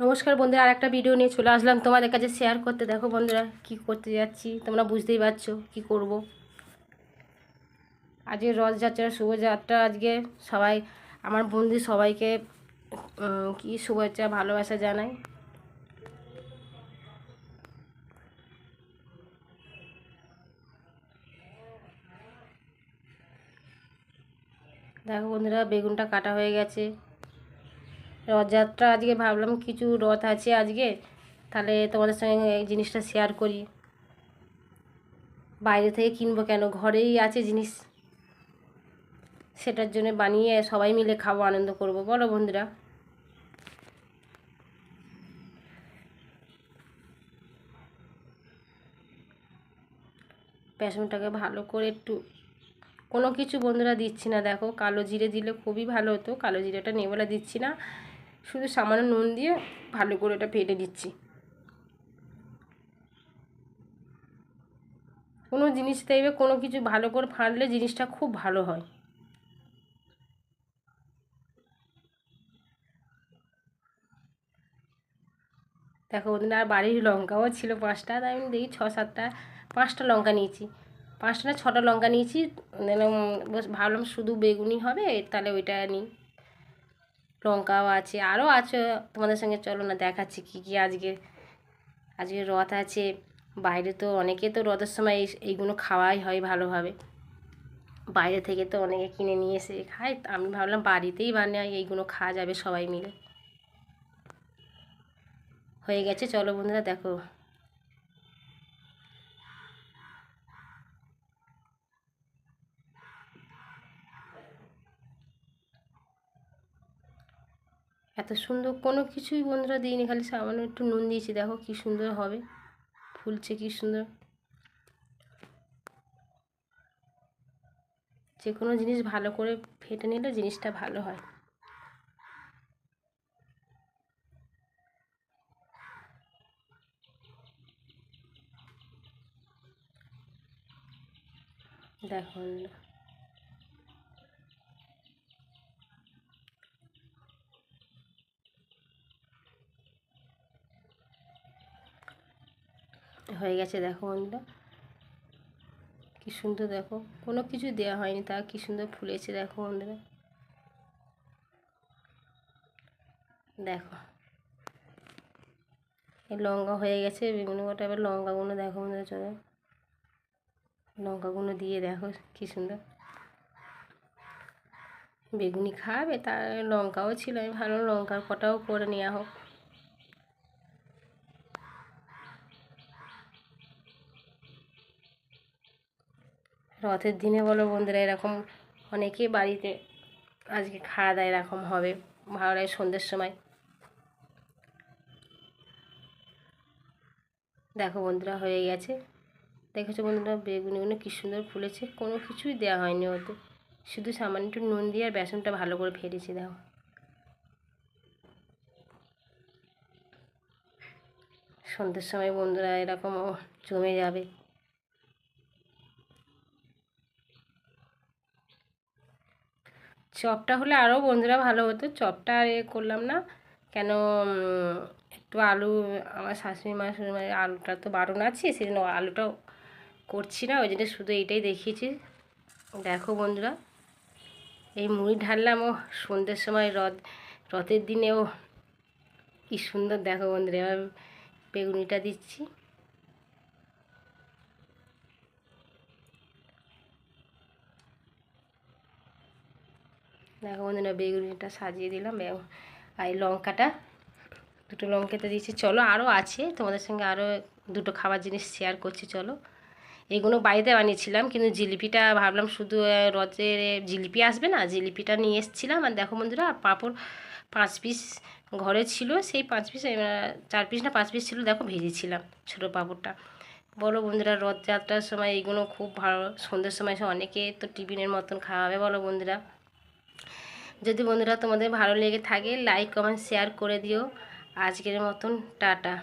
নমস্কার বন্ধুরা, আর একটা ভিডিও নিয়ে চলে আসলাম তোমাদের কাছে শেয়ার করতে। দেখো বন্ধুরা, কি করতে যাচ্ছি তোমরা বুঝতেই পারছো কি করব। আজকে রথযাত্রা, শুভযাত্রা। আজকে সবাই আমার বন্ধু সবাইকে কি শুভেচ্ছা ভালোবাসা জানাই। দেখো বন্ধুরা, বেগুনটা কাটা হয়ে গেছে। রথযাত্রা আজকে ভাবলাম কিছু রথ আছে আজকে, তাহলে তোমাদের সঙ্গে এই জিনিসটা শেয়ার করি। বাইরে থেকে কিনবো কেন, ঘরেই আছে জিনিস, সেটার জন্য বানিয়ে সবাই মিলে খাবো, আনন্দ করব, বলো বন্ধুরা। বেসনটাকে ভালো করে একটু, কোনো কিছু বন্ধুরা দিচ্ছি না। দেখো, কালো জিরে দিলে খুবই ভালো হতো, কালো জিরেটা নেই বলে দিচ্ছি না। শুধু সামান্য নুন দিয়ে ভালো করে এটা ফেটে দিচ্ছি। কোনো জিনিস দেখবে, কোনো কিছু ভালো করে ফাটলে জিনিসটা খুব ভালো হয়। দেখো বন্ধুরা, আর বাড়ির লঙ্কাও ছিল 5টা, তাই আমি দেখি 6-7টা, 5টা লঙ্কা নিয়েছি, 5টা না 6টা লঙ্কা নিয়েছি। বেশ ভাবলাম শুধু বেগুনি হবে, তাহলে ওইটা নিই। লঙ্কাও আছে, আরও আছে, তোমাদের সঙ্গে চলো না দেখাচ্ছি কী কী আজকে। আজকে রথ আছে। বাইরে তো অনেকে তো রথের সময় এইগুলো খাওয়াই হয় ভালোভাবে। বাইরে থেকে তো অনেকে কিনে নিয়ে এসে খায়, আমি ভাবলাম বাড়িতেই বানাই, এইগুলো খাওয়া যাবে সবাই মিলে। হয়ে গেছে, চলো বন্ধুরা দেখো। এত সুন্দর কোনো কিছুই বন্ধুরা দিইনি, খালি সামান্য একটু নুন দিয়েছি। দেখো কি সুন্দর হবে, ফুলছে কি সুন্দর। যে কোনো জিনিস ভালো করে ফেটে নিলে জিনিসটা ভালো হয়। দেখো হয়ে গেছে। দেখো বন্ধুরা কি সুন্দর, দেখো কোনো কিছু দেওয়া হয়নি, তা কি সুন্দর ফুলেছে। দেখো বন্ধুরা, দেখো এই লঙ্কা হয়ে গেছে, বেগুন কটা, এবার লঙ্কাগুলো দেখো বন্ধুরা, চলো লঙ্কাগুলো দিয়ে দেখো কি সুন্দর। বেগুনি খাবে, তার লঙ্কাও ছিল, আমি ভালো লঙ্কার কটাও করে নেওয়া হোক। রথের দিনে বলো বন্ধুরা, এরকম অনেকেই বাড়িতে আজকে খাওয়া দাওয়া এরকম হবে, ভালো লাগে সন্ধ্যের সময়। দেখো বন্ধুরা হয়ে গেছে। দেখেছো বন্ধুরা, বেগুনিগুলো কী সুন্দর ফুলেছে, কোনো কিছুই দেওয়া হয়নি ওতে, শুধু সামান্য একটু নুন দিয়ে আর বেসনটা ভালো করে ফেটেছি। দেখো সন্ধ্যের সময় বন্ধুরা এরকম জমে যাবে। চপটা হলে আরও বন্ধুরা ভালো হতো, চপটা আর করলাম না কেন, একটু আলু, আমার শাশুড়ি মা শ্বশুরমায়ের আলুটা তো বারণ আছে, সেই জন্য আলুটাও করছি না, ওই জন্য শুধু এইটাই দেখিয়েছি। দেখো বন্ধুরা, এই মুড়ি ঢাললাম ও সন্ধ্যের সময় রথের দিনেও কি সুন্দর। দেখো বন্ধুরা, এবার বেগুনিটা দিচ্ছি। দেখো বন্ধুরা, বেগুনিটা সাজিয়ে দিলাম, আর এই লঙ্কাটা, দুটো লঙ্কাতে দিয়েছি। চলো আরও আছে, তোমাদের সঙ্গে আরও দুটো খাবার জিনিস শেয়ার করছি, চলো। এগুলো বাড়িতে বানিয়েছিলাম, কিন্তু জিলিপিটা ভাবলাম শুধু রথের জিলিপি আসবে না, জিলিপিটা নিয়ে এসেছিলাম। আর দেখো বন্ধুরা, পাঁপড় 5 পিস ঘরে ছিল, সেই 5 পিস, 4 পিস না 5 পিস ছিল, দেখো ভেজেছিলাম ছোটো পাঁপড়টা। বলো বন্ধুরা, রথযাত্রার সময় এইগুলো খুব ভালো, সন্ধ্যের সময় অনেকে তো টিফিনের মতন খাওয়াবে, বলো বন্ধুরা। যদি বন্ধুরা তোমাদের ভালো লেগে থাকে, লাইক কমেন্ট শেয়ার করে দিও। আজকের মতন টাটা।